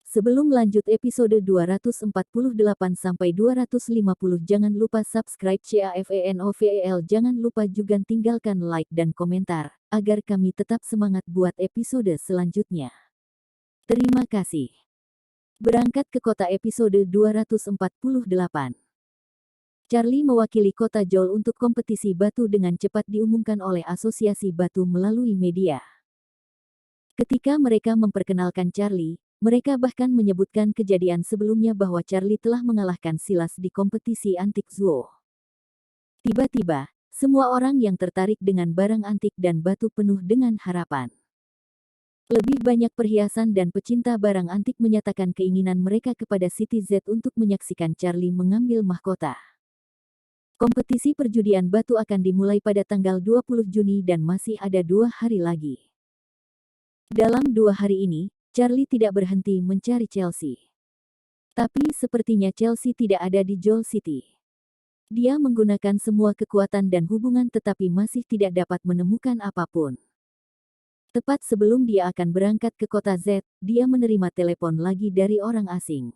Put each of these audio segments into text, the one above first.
Sebelum lanjut episode 248-250, jangan lupa subscribe CAFENOVEL. Jangan lupa juga tinggalkan like dan komentar, agar kami tetap semangat buat episode selanjutnya. Terima kasih. Berangkat ke kota episode 248. Charlie mewakili kota Joel untuk kompetisi batu dengan cepat diumumkan oleh Asosiasi Batu melalui media. Ketika mereka memperkenalkan Charlie, mereka bahkan menyebutkan kejadian sebelumnya bahwa Charlie telah mengalahkan Silas di kompetisi antik Zoo. Tiba-tiba, semua orang yang tertarik dengan barang antik dan batu penuh dengan harapan. Lebih banyak perhiasan dan pecinta barang antik menyatakan keinginan mereka kepada City Z untuk menyaksikan Charlie mengambil mahkota. Kompetisi perjudian batu akan dimulai pada tanggal 20 Juni dan masih ada 2 hari lagi. Dalam 2 hari ini, Charlie tidak berhenti mencari Chelsea. Tapi sepertinya Chelsea tidak ada di Joel City. Dia menggunakan semua kekuatan dan hubungan tetapi masih tidak dapat menemukan apapun. Tepat sebelum dia akan berangkat ke kota Z, dia menerima telepon lagi dari orang asing.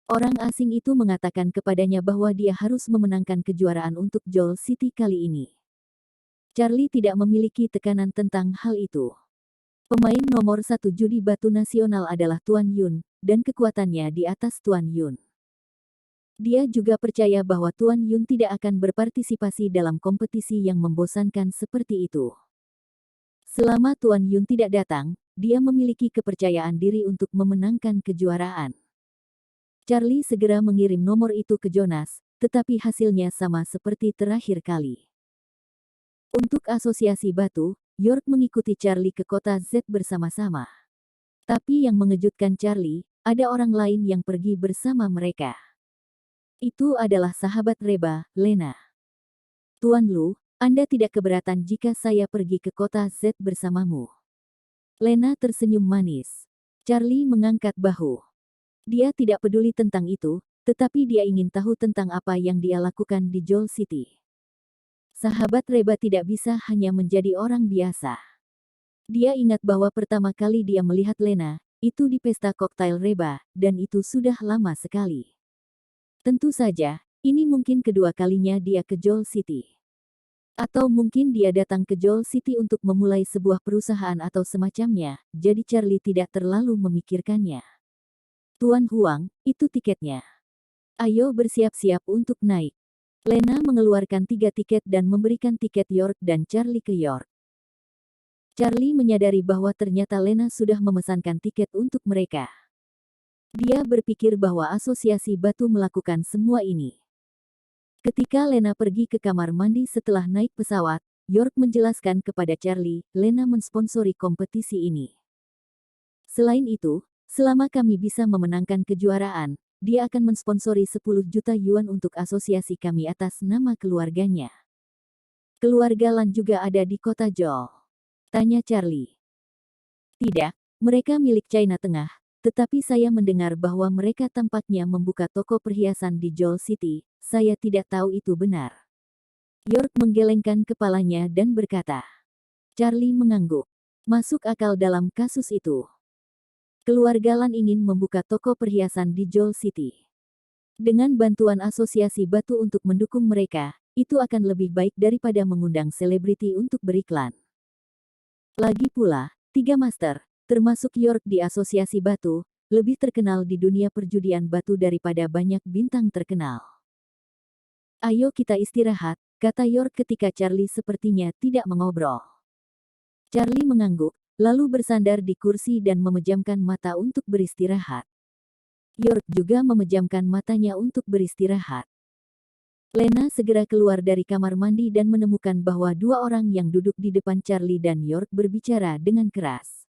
Orang asing itu mengatakan kepadanya bahwa dia harus memenangkan kejuaraan untuk Joel City kali ini. Charlie tidak memiliki tekanan tentang hal itu. Pemain nomor 1 judi batu nasional adalah Tuan Yun, dan kekuatannya di atas Tuan Yun. Dia juga percaya bahwa Tuan Yun tidak akan berpartisipasi dalam kompetisi yang membosankan seperti itu. Selama Tuan Yun tidak datang, dia memiliki kepercayaan diri untuk memenangkan kejuaraan. Charlie segera mengirim nomor itu ke Jonas, tetapi hasilnya sama seperti terakhir kali. Untuk Asosiasi Batu, York mengikuti Charlie ke kota Z bersama-sama. Tapi yang mengejutkan Charlie, ada orang lain yang pergi bersama mereka. Itu adalah sahabat Reba, Lena. Tuan Lu, Anda tidak keberatan jika saya pergi ke kota Z bersamamu? Lena tersenyum manis. Charlie mengangkat bahu. Dia tidak peduli tentang itu, tetapi dia ingin tahu tentang apa yang dia lakukan di Joel City. Sahabat Reba tidak bisa hanya menjadi orang biasa. Dia ingat bahwa pertama kali dia melihat Lena, itu di pesta koktail Reba, dan itu sudah lama sekali. Tentu saja, ini mungkin kedua kalinya dia ke Joel City. Atau mungkin dia datang ke Joel City untuk memulai sebuah perusahaan atau semacamnya, jadi Charlie tidak terlalu memikirkannya. Tuan Huang, itu tiketnya. Ayo bersiap-siap untuk naik. Lena mengeluarkan 3 tiket dan memberikan tiket York dan Charlie ke York. Charlie menyadari bahwa ternyata Lena sudah memesankan tiket untuk mereka. Dia berpikir bahwa Asosiasi Batu melakukan semua ini. Ketika Lena pergi ke kamar mandi setelah naik pesawat, York menjelaskan kepada Charlie, Lena mensponsori kompetisi ini. Selain itu, selama kami bisa memenangkan kejuaraan, dia akan mensponsori 10 juta yuan untuk asosiasi kami atas nama keluarganya. Keluarga Lan juga ada di kota Joel? Tanya Charlie. Tidak, mereka milik China Tengah, tetapi saya mendengar bahwa mereka tampaknya membuka toko perhiasan di Joel City. Saya tidak tahu itu benar. York menggelengkan kepalanya dan berkata. Charlie mengangguk. Masuk akal dalam kasus itu. Keluarga Lan ingin membuka toko perhiasan di Joel City. Dengan bantuan Asosiasi Batu untuk mendukung mereka, itu akan lebih baik daripada mengundang selebriti untuk beriklan. Lagi pula, 3 master, termasuk York di Asosiasi Batu, lebih terkenal di dunia perjudian batu daripada banyak bintang terkenal. Ayo kita istirahat, kata York ketika Charlie sepertinya tidak mengobrol. Charlie mengangguk, lalu bersandar di kursi dan memejamkan mata untuk beristirahat. York juga memejamkan matanya untuk beristirahat. Lena segera keluar dari kamar mandi dan menemukan bahwa 2 orang yang duduk di depan Charlie dan York berbicara dengan keras.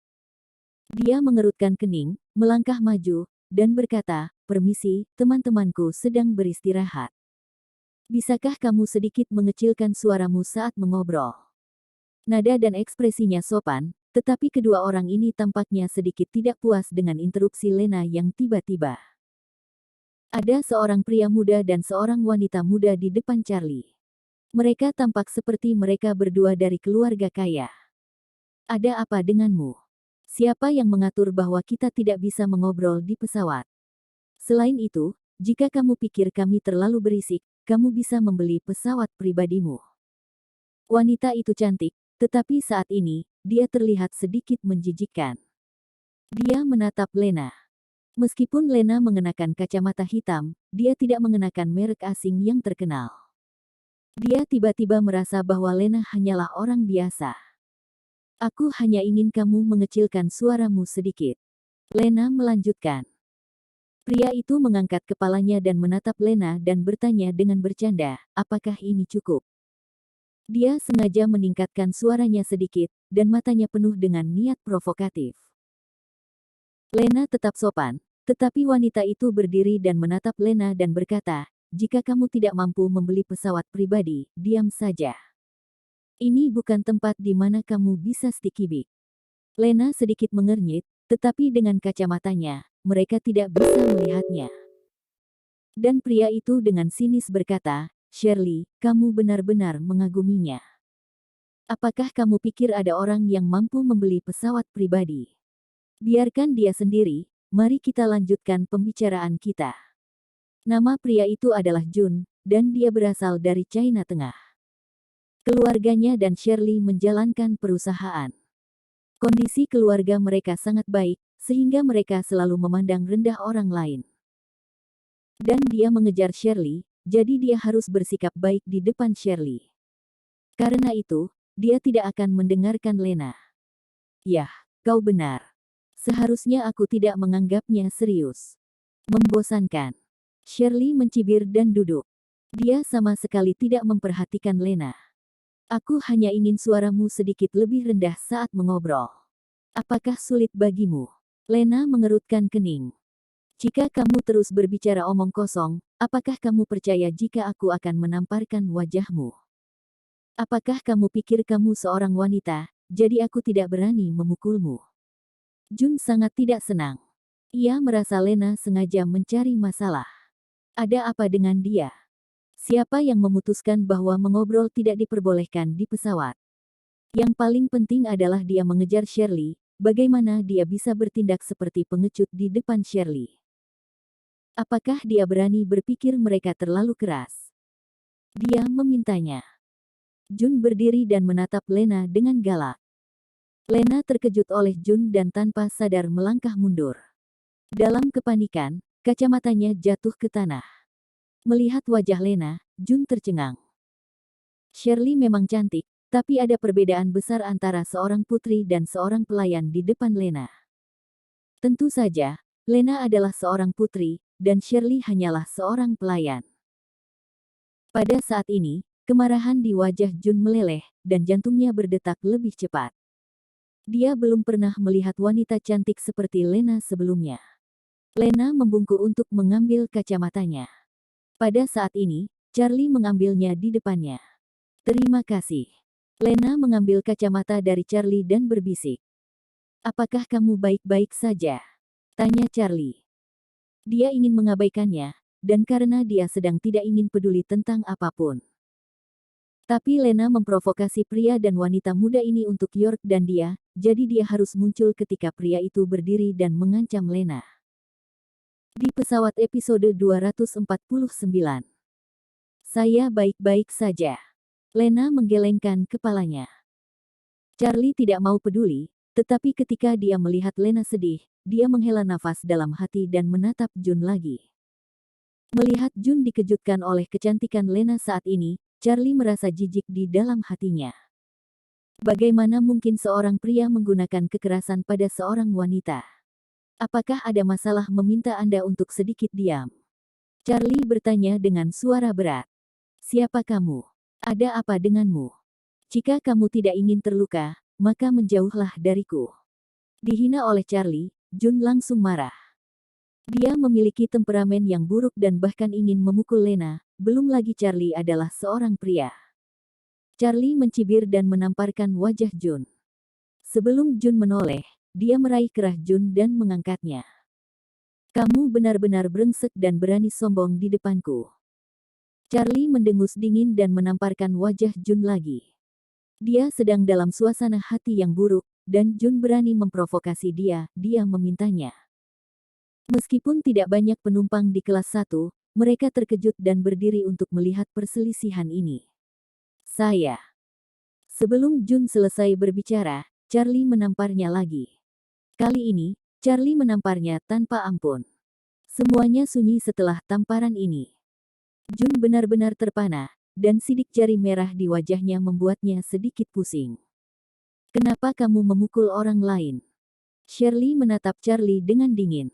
Dia mengerutkan kening, melangkah maju, dan berkata, "Permisi, teman-temanku sedang beristirahat. Bisakah kamu sedikit mengecilkan suaramu saat mengobrol?" Nada dan ekspresinya sopan, tetapi kedua orang ini tampaknya sedikit tidak puas dengan interupsi Lena yang tiba-tiba. Ada seorang pria muda dan seorang wanita muda di depan Charlie. Mereka tampak seperti mereka berdua dari keluarga kaya. Ada apa denganmu? Siapa yang mengatur bahwa kita tidak bisa mengobrol di pesawat? Selain itu, jika kamu pikir kami terlalu berisik, kamu bisa membeli pesawat pribadimu. Wanita itu cantik, tetapi saat ini, dia terlihat sedikit menjijikkan. Dia menatap Lena. Meskipun Lena mengenakan kacamata hitam, dia tidak mengenakan merek asing yang terkenal. Dia tiba-tiba merasa bahwa Lena hanyalah orang biasa. Aku hanya ingin kamu mengecilkan suaramu sedikit. Lena melanjutkan. Pria itu mengangkat kepalanya dan menatap Lena dan bertanya dengan bercanda, apakah ini cukup? Dia sengaja meningkatkan suaranya sedikit, dan matanya penuh dengan niat provokatif. Lena tetap sopan, tetapi wanita itu berdiri dan menatap Lena dan berkata, jika kamu tidak mampu membeli pesawat pribadi, diam saja. Ini bukan tempat di mana kamu bisa sticky big. Lena sedikit mengernyit, tetapi dengan kacamatanya, mereka tidak bisa melihatnya. Dan pria itu dengan sinis berkata, Shirley, kamu benar-benar mengaguminya. Apakah kamu pikir ada orang yang mampu membeli pesawat pribadi? Biarkan dia sendiri, mari kita lanjutkan pembicaraan kita. Nama pria itu adalah Jun, dan dia berasal dari China Tengah. Keluarganya dan Shirley menjalankan perusahaan. Kondisi keluarga mereka sangat baik, sehingga mereka selalu memandang rendah orang lain. Dan dia mengejar Shirley, jadi dia harus bersikap baik di depan Shirley. Karena itu, dia tidak akan mendengarkan Lena. Yah, kau benar. Seharusnya aku tidak menganggapnya serius. Membosankan. Shirley mencibir dan duduk. Dia sama sekali tidak memperhatikan Lena. Aku hanya ingin suaramu sedikit lebih rendah saat mengobrol. Apakah sulit bagimu? Lena mengerutkan kening. Jika kamu terus berbicara omong kosong, apakah kamu percaya jika aku akan menamparkan wajahmu? Apakah kamu pikir kamu seorang wanita, jadi aku tidak berani memukulmu? Jun sangat tidak senang. Ia merasa Lena sengaja mencari masalah. Ada apa dengan dia? Siapa yang memutuskan bahwa mengobrol tidak diperbolehkan di pesawat? Yang paling penting adalah dia mengejar Shirley, bagaimana dia bisa bertindak seperti pengecut di depan Shirley? Apakah dia berani berpikir mereka terlalu keras? Dia memintanya. Jun berdiri dan menatap Lena dengan galak. Lena terkejut oleh Jun dan tanpa sadar melangkah mundur. Dalam kepanikan, kacamatanya jatuh ke tanah. Melihat wajah Lena, Jun tercengang. Shirley memang cantik, tapi ada perbedaan besar antara seorang putri dan seorang pelayan di depan Lena. Tentu saja, Lena adalah seorang putri, dan Shirley hanyalah seorang pelayan. Pada saat ini, kemarahan di wajah Jun meleleh, dan jantungnya berdetak lebih cepat. Dia belum pernah melihat wanita cantik seperti Lena sebelumnya. Lena membungkuk untuk mengambil kacamatanya. Pada saat ini, Charlie mengambilnya di depannya. Terima kasih. Lena mengambil kacamata dari Charlie dan berbisik. Apakah kamu baik-baik saja? Tanya Charlie. Dia ingin mengabaikannya, dan karena dia sedang tidak ingin peduli tentang apapun. Tapi Lena memprovokasi pria dan wanita muda ini untuk York dan dia, jadi dia harus muncul ketika pria itu berdiri dan mengancam Lena. Di pesawat episode 249. Saya baik-baik saja. Lena menggelengkan kepalanya. Charlie tidak mau peduli, tetapi ketika dia melihat Lena sedih, dia menghela nafas dalam hati dan menatap Jun lagi. Melihat Jun dikejutkan oleh kecantikan Lena saat ini, Charlie merasa jijik di dalam hatinya. Bagaimana mungkin seorang pria menggunakan kekerasan pada seorang wanita? Apakah ada masalah meminta Anda untuk sedikit diam? Charlie bertanya dengan suara berat. Siapa kamu? Ada apa denganmu? Jika kamu tidak ingin terluka, maka menjauhlah dariku. Dihina oleh Charlie, Jun langsung marah. Dia memiliki temperamen yang buruk dan bahkan ingin memukul Lena, belum lagi Charlie adalah seorang pria. Charlie mencibir dan menamparkan wajah Jun. Sebelum Jun menoleh, dia meraih kerah Jun dan mengangkatnya. Kamu benar-benar brengsek dan berani sombong di depanku. Charlie mendengus dingin dan menamparkan wajah Jun lagi. Dia sedang dalam suasana hati yang buruk, dan Jun berani memprovokasi dia memintanya. Meskipun tidak banyak penumpang di kelas 1, mereka terkejut dan berdiri untuk melihat perselisihan ini. Sebelum Jun selesai berbicara, Charlie menamparnya lagi. Kali ini, Charlie menamparnya tanpa ampun. Semuanya sunyi setelah tamparan ini. Jun benar-benar terpana, dan sidik jari merah di wajahnya membuatnya sedikit pusing. Kenapa kamu memukul orang lain? Shirley menatap Charlie dengan dingin.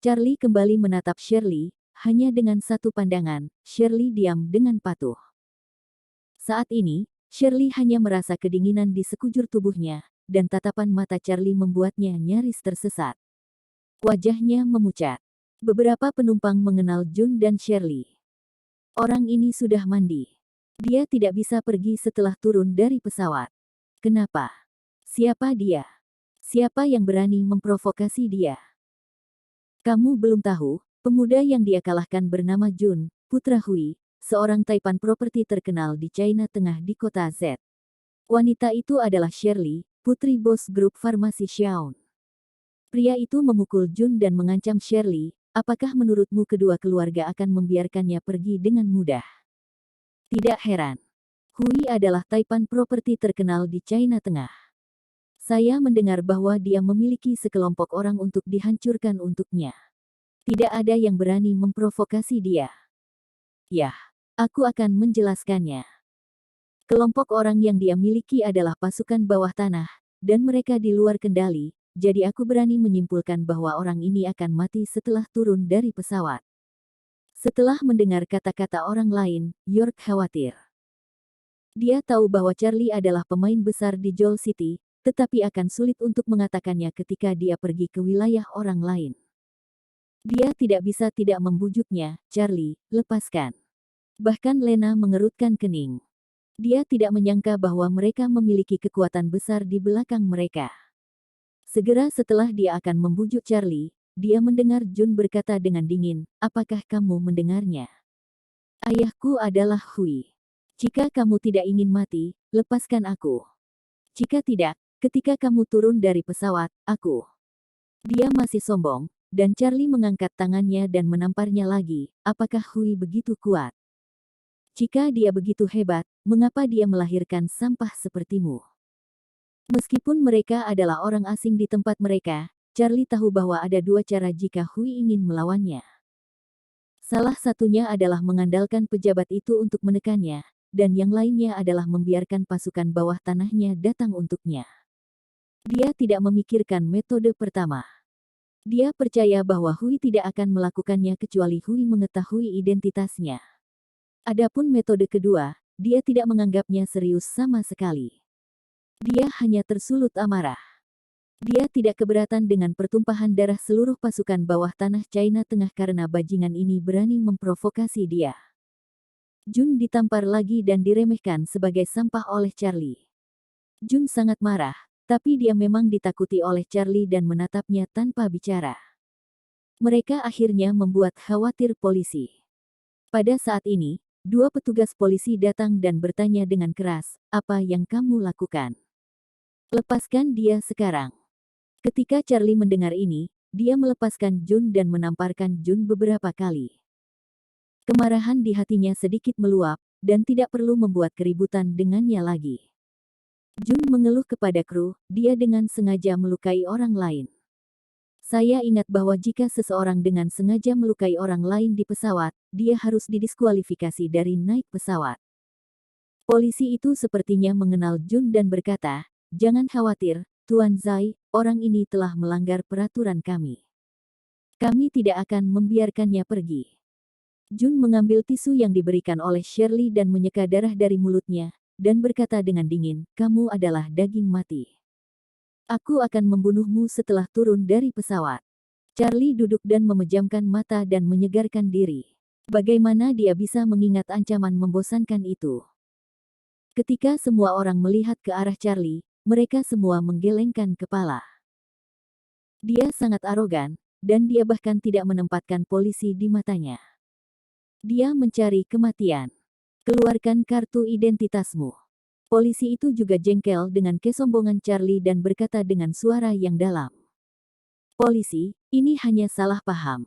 Charlie kembali menatap Shirley, hanya dengan satu pandangan, Shirley diam dengan patuh. Saat ini, Shirley hanya merasa kedinginan di sekujur tubuhnya, dan tatapan mata Charlie membuatnya nyaris tersesat. Wajahnya memucat. Beberapa penumpang mengenal Jun dan Shirley. Orang ini sudah mandi. Dia tidak bisa pergi setelah turun dari pesawat. Kenapa? Siapa dia? Siapa yang berani memprovokasi dia? Kamu belum tahu, pemuda yang dia kalahkan bernama Jun, putra Hui, seorang taipan properti terkenal di China Tengah di kota Z. Wanita itu adalah Shirley, putri bos grup farmasi Xiaon. Pria itu memukul Jun dan mengancam Shirley. Apakah menurutmu kedua keluarga akan membiarkannya pergi dengan mudah? Tidak heran. Hui adalah taipan properti terkenal di China Tengah. Saya mendengar bahwa dia memiliki sekelompok orang untuk dihancurkan untuknya. Tidak ada yang berani memprovokasi dia. Yah, aku akan menjelaskannya. Kelompok orang yang dia miliki adalah pasukan bawah tanah, dan mereka di luar kendali. Jadi aku berani menyimpulkan bahwa orang ini akan mati setelah turun dari pesawat. Setelah mendengar kata-kata orang lain, York khawatir. Dia tahu bahwa Charlie adalah pemain besar di Joel City, tetapi akan sulit untuk mengatakannya ketika dia pergi ke wilayah orang lain. Dia tidak bisa tidak membujuknya, Charlie, lepaskan. Bahkan Lena mengerutkan kening. Dia tidak menyangka bahwa mereka memiliki kekuatan besar di belakang mereka. Segera setelah dia akan membujuk Charlie, dia mendengar Jun berkata dengan dingin, apakah kamu mendengarnya? Ayahku adalah Hui. Jika kamu tidak ingin mati, lepaskan aku. Jika tidak, ketika kamu turun dari pesawat, aku. Dia masih sombong, dan Charlie mengangkat tangannya dan menamparnya lagi, apakah Hui begitu kuat? Jika dia begitu hebat, mengapa dia melahirkan sampah sepertimu? Meskipun mereka adalah orang asing di tempat mereka, Charlie tahu bahwa ada dua cara jika Hui ingin melawannya. Salah satunya adalah mengandalkan pejabat itu untuk menekannya, dan yang lainnya adalah membiarkan pasukan bawah tanahnya datang untuknya. Dia tidak memikirkan metode pertama. Dia percaya bahwa Hui tidak akan melakukannya kecuali Hui mengetahui identitasnya. Adapun metode kedua, dia tidak menganggapnya serius sama sekali. Dia hanya tersulut amarah. Dia tidak keberatan dengan pertumpahan darah seluruh pasukan bawah tanah China Tengah karena bajingan ini berani memprovokasi dia. Jun ditampar lagi dan diremehkan sebagai sampah oleh Charlie. Jun sangat marah, tapi dia memang ditakuti oleh Charlie dan menatapnya tanpa bicara. Mereka akhirnya membuat khawatir polisi. Pada saat ini, dua petugas polisi datang dan bertanya dengan keras, apa yang kamu lakukan? Lepaskan dia sekarang. Ketika Charlie mendengar ini, dia melepaskan Jun dan menamparkan Jun beberapa kali. Kemarahan di hatinya sedikit meluap, dan tidak perlu membuat keributan dengannya lagi. Jun mengeluh kepada kru, dia dengan sengaja melukai orang lain. Saya ingat bahwa jika seseorang dengan sengaja melukai orang lain di pesawat, dia harus didiskualifikasi dari naik pesawat. Polisi itu sepertinya mengenal Jun dan berkata, jangan khawatir, Tuan Zai, orang ini telah melanggar peraturan kami. Kami tidak akan membiarkannya pergi. Jun mengambil tisu yang diberikan oleh Shirley dan menyeka darah dari mulutnya, dan berkata dengan dingin, kamu adalah daging mati. Aku akan membunuhmu setelah turun dari pesawat. Charlie duduk dan memejamkan mata dan menyegarkan diri. Bagaimana dia bisa mengingat ancaman membosankan itu? Ketika semua orang melihat ke arah Charlie, mereka semua menggelengkan kepala. Dia sangat arogan, dan dia bahkan tidak menempatkan polisi di matanya. Dia mencari kematian. Keluarkan kartu identitasmu. Polisi itu juga jengkel dengan kesombongan Charlie dan berkata dengan suara yang dalam. Polisi, ini hanya salah paham.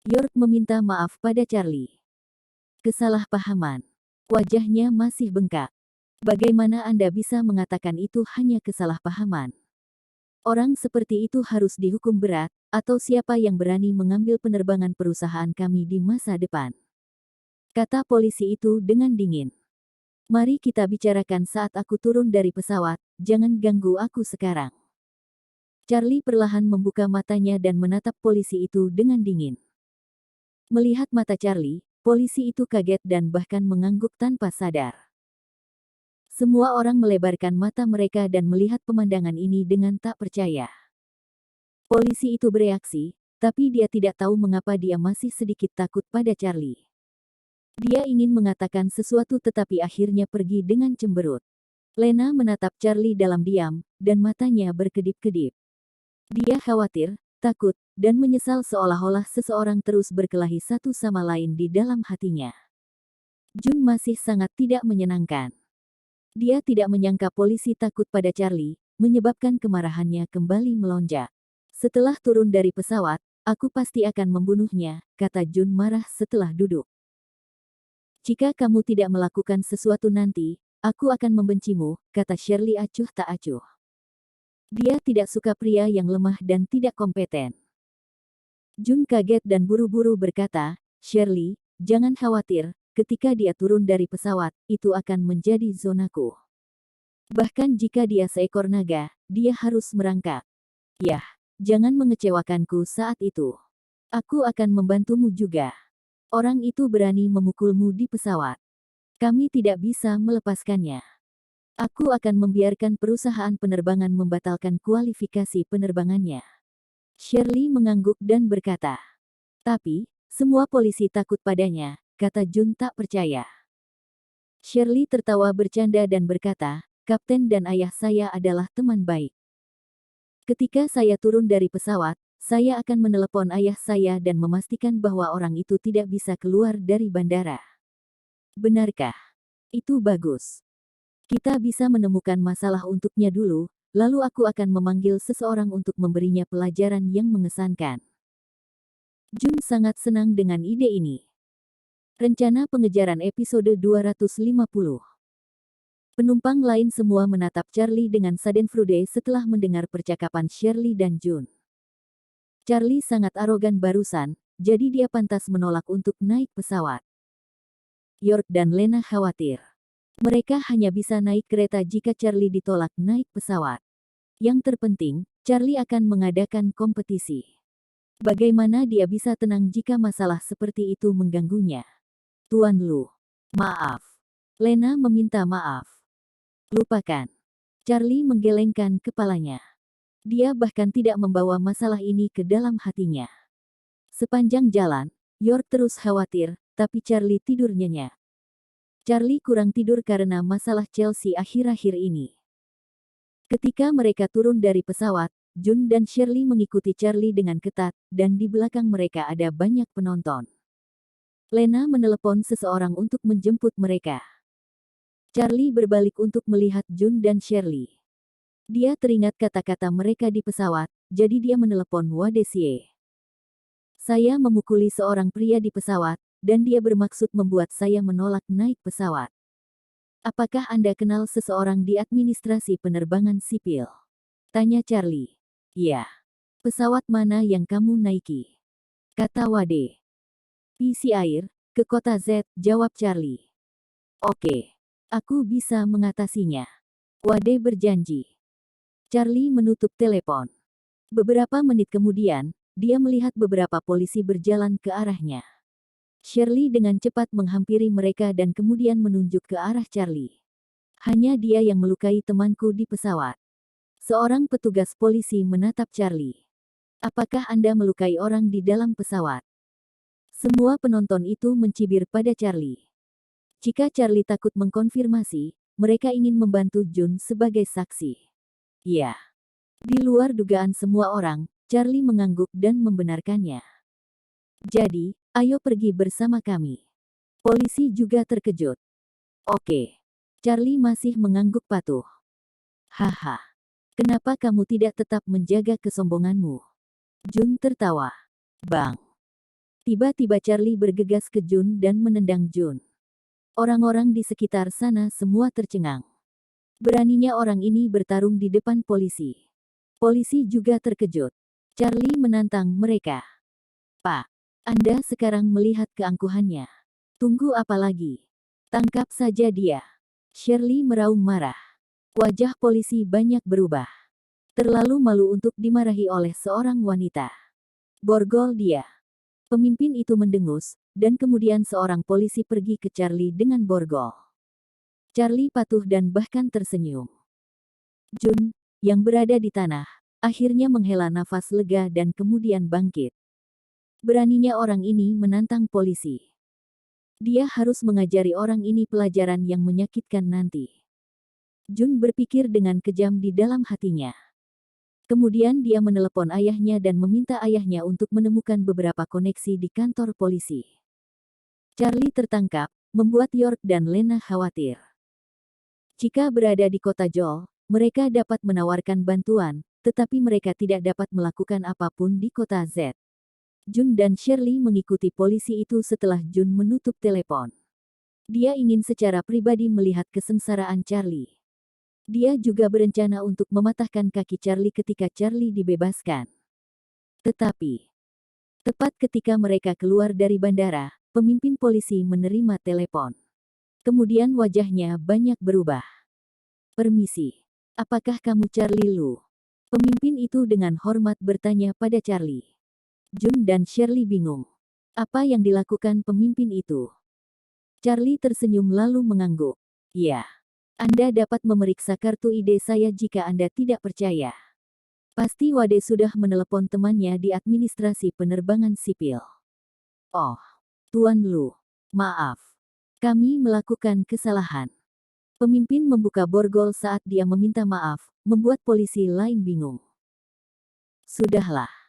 York meminta maaf pada Charlie. Kesalahpahaman. Wajahnya masih bengkak. Bagaimana Anda bisa mengatakan itu hanya kesalahpahaman? Orang seperti itu harus dihukum berat, atau siapa yang berani mengambil penerbangan perusahaan kami di masa depan. Kata polisi itu dengan dingin. Mari kita bicarakan saat aku turun dari pesawat, jangan ganggu aku sekarang. Charlie perlahan membuka matanya dan menatap polisi itu dengan dingin. Melihat mata Charlie, polisi itu kaget dan bahkan mengangguk tanpa sadar. Semua orang melebarkan mata mereka dan melihat pemandangan ini dengan tak percaya. Polisi itu bereaksi, tapi dia tidak tahu mengapa dia masih sedikit takut pada Charlie. Dia ingin mengatakan sesuatu tetapi akhirnya pergi dengan cemberut. Lena menatap Charlie dalam diam, dan matanya berkedip-kedip. Dia khawatir, takut, dan menyesal seolah-olah seseorang terus berkelahi satu sama lain di dalam hatinya. Jun masih sangat tidak menyenangkan. Dia tidak menyangka polisi takut pada Charlie, menyebabkan kemarahannya kembali melonjak. Setelah turun dari pesawat, aku pasti akan membunuhnya, kata Jun marah setelah duduk. Jika kamu tidak melakukan sesuatu nanti, aku akan membencimu, kata Shirley acuh tak acuh. Dia tidak suka pria yang lemah dan tidak kompeten. Jun kaget dan buru-buru berkata, Shirley, jangan khawatir, ketika dia turun dari pesawat, itu akan menjadi zonaku. Bahkan jika dia seekor naga, dia harus merangkak. Yah, jangan mengecewakanku saat itu. Aku akan membantumu juga. Orang itu berani memukulmu di pesawat. Kami tidak bisa melepaskannya. Aku akan membiarkan perusahaan penerbangan membatalkan kualifikasi penerbangannya. Shirley mengangguk dan berkata. Tapi, semua polisi takut padanya, kata Jun tak percaya. Shirley tertawa bercanda dan berkata, Kapten dan ayah saya adalah teman baik. Ketika saya turun dari pesawat, saya akan menelepon ayah saya dan memastikan bahwa orang itu tidak bisa keluar dari bandara. Benarkah? Itu bagus. Kita bisa menemukan masalah untuknya dulu, lalu aku akan memanggil seseorang untuk memberinya pelajaran yang mengesankan. Jun sangat senang dengan ide ini. Rencana pengejaran episode 250. Penumpang lain semua menatap Charlie dengan schadenfreude setelah mendengar percakapan Shirley dan Jun. Charlie sangat arogan barusan, jadi dia pantas menolak untuk naik pesawat. York dan Lena khawatir. Mereka hanya bisa naik kereta jika Charlie ditolak naik pesawat. Yang terpenting, Charlie akan mengadakan kompetisi. Bagaimana dia bisa tenang jika masalah seperti itu mengganggunya? Tuan Lu. Maaf. Lena meminta maaf. Lupakan. Charlie menggelengkan kepalanya. Dia bahkan tidak membawa masalah ini ke dalam hatinya. Sepanjang jalan, York terus khawatir, tapi Charlie tidur nyenyak. Charlie kurang tidur karena masalah Chelsea akhir-akhir ini. Ketika mereka turun dari pesawat, Jun dan Shirley mengikuti Charlie dengan ketat, dan di belakang mereka ada banyak penonton. Lena menelepon seseorang untuk menjemput mereka. Charlie berbalik untuk melihat Jun dan Shirley. Dia teringat kata-kata mereka di pesawat, jadi dia menelepon Wadesie. Saya memukuli seorang pria di pesawat, dan dia bermaksud membuat saya menolak naik pesawat. Apakah Anda kenal seseorang di administrasi penerbangan sipil? Tanya Charlie. Ya. Pesawat mana yang kamu naiki? Kata Wade. PC Air, ke kota Z, jawab Charlie. Oke. Aku bisa mengatasinya. Wade berjanji. Charlie menutup telepon. Beberapa menit kemudian, dia melihat beberapa polisi berjalan ke arahnya. Shirley dengan cepat menghampiri mereka dan kemudian menunjuk ke arah Charlie. Hanya dia yang melukai temanku di pesawat. Seorang petugas polisi menatap Charlie. Apakah Anda melukai orang di dalam pesawat? Semua penonton itu mencibir pada Charlie. Jika Charlie takut mengkonfirmasi, mereka ingin membantu Jun sebagai saksi. Ya. Di luar dugaan semua orang, Charlie mengangguk dan membenarkannya. Jadi, ayo pergi bersama kami. Polisi juga terkejut. Oke. Charlie masih mengangguk patuh. Haha. Kenapa kamu tidak tetap menjaga kesombonganmu? Jun tertawa. Bang. Tiba-tiba Charlie bergegas ke Jun dan menendang Jun. Orang-orang di sekitar sana semua tercengang. Beraninya orang ini bertarung di depan polisi. Polisi juga terkejut. Charlie menantang mereka. Pak, Anda sekarang melihat keangkuhannya. Tunggu apa lagi? Tangkap saja dia. Shirley meraung marah. Wajah polisi banyak berubah. Terlalu malu untuk dimarahi oleh seorang wanita. Borgol dia. Pemimpin itu mendengus, dan kemudian seorang polisi pergi ke Charlie dengan borgol. Charlie patuh dan bahkan tersenyum. Jun, yang berada di tanah, akhirnya menghela nafas lega dan kemudian bangkit. Beraninya orang ini menantang polisi. Dia harus mengajari orang ini pelajaran yang menyakitkan nanti. Jun berpikir dengan kejam di dalam hatinya. Kemudian dia menelepon ayahnya dan meminta ayahnya untuk menemukan beberapa koneksi di kantor polisi. Charlie tertangkap, membuat York dan Lena khawatir. Jika berada di kota Joel, mereka dapat menawarkan bantuan, tetapi mereka tidak dapat melakukan apapun di kota Z. Jun dan Shirley mengikuti polisi itu setelah Jun menutup telepon. Dia ingin secara pribadi melihat kesengsaraan Charlie. Dia juga berencana untuk mematahkan kaki Charlie ketika Charlie dibebaskan. Tetapi, tepat ketika mereka keluar dari bandara, pemimpin polisi menerima telepon. Kemudian wajahnya banyak berubah. Permisi, apakah kamu Charlie Lu? Pemimpin itu dengan hormat bertanya pada Charlie. Jun dan Shirley bingung. Apa yang dilakukan pemimpin itu? Charlie tersenyum lalu mengangguk. Ya. Anda dapat memeriksa kartu ID saya jika Anda tidak percaya. Pasti Wade sudah menelepon temannya di administrasi penerbangan sipil. Oh, Tuan Lu. Maaf. Kami melakukan kesalahan. Pemimpin membuka borgol saat dia meminta maaf, membuat polisi lain bingung. Sudahlah.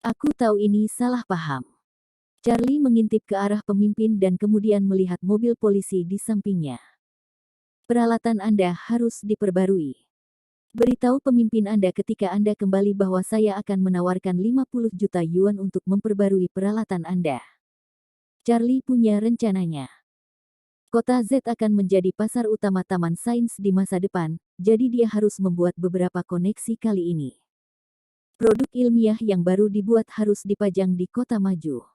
Aku tahu ini salah paham. Charlie mengintip ke arah pemimpin dan kemudian melihat mobil polisi di sampingnya. Peralatan Anda harus diperbarui. Beritahu pemimpin Anda ketika Anda kembali bahwa saya akan menawarkan 50 juta yuan untuk memperbarui peralatan Anda. Charlie punya rencananya. Kota Z akan menjadi pasar utama taman sains di masa depan, jadi dia harus membuat beberapa koneksi kali ini. Produk ilmiah yang baru dibuat harus dipajang di kota maju.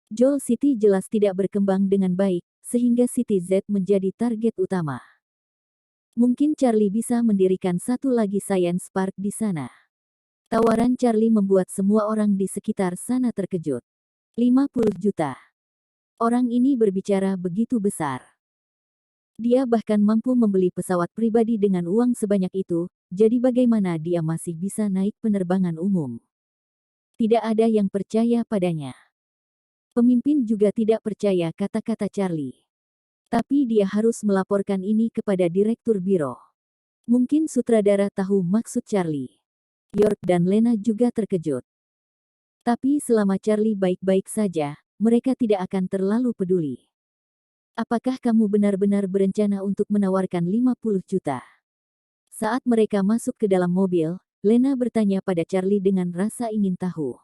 Joel City jelas tidak berkembang dengan baik, sehingga City Z menjadi target utama. Mungkin Charlie bisa mendirikan satu lagi Science Park di sana. Tawaran Charlie membuat semua orang di sekitar sana terkejut. 50 juta. Orang ini berbicara begitu besar. Dia bahkan mampu membeli pesawat pribadi dengan uang sebanyak itu, jadi bagaimana dia masih bisa naik penerbangan umum? Tidak ada yang percaya padanya. Pemimpin juga tidak percaya kata-kata Charlie. Tapi dia harus melaporkan ini kepada Direktur Biro. Mungkin sutradara tahu maksud Charlie. York dan Lena juga terkejut. Tapi selama Charlie baik-baik saja, mereka tidak akan terlalu peduli. Apakah kamu benar-benar berencana untuk menawarkan 50 juta? Saat mereka masuk ke dalam mobil, Lena bertanya pada Charlie dengan rasa ingin tahu.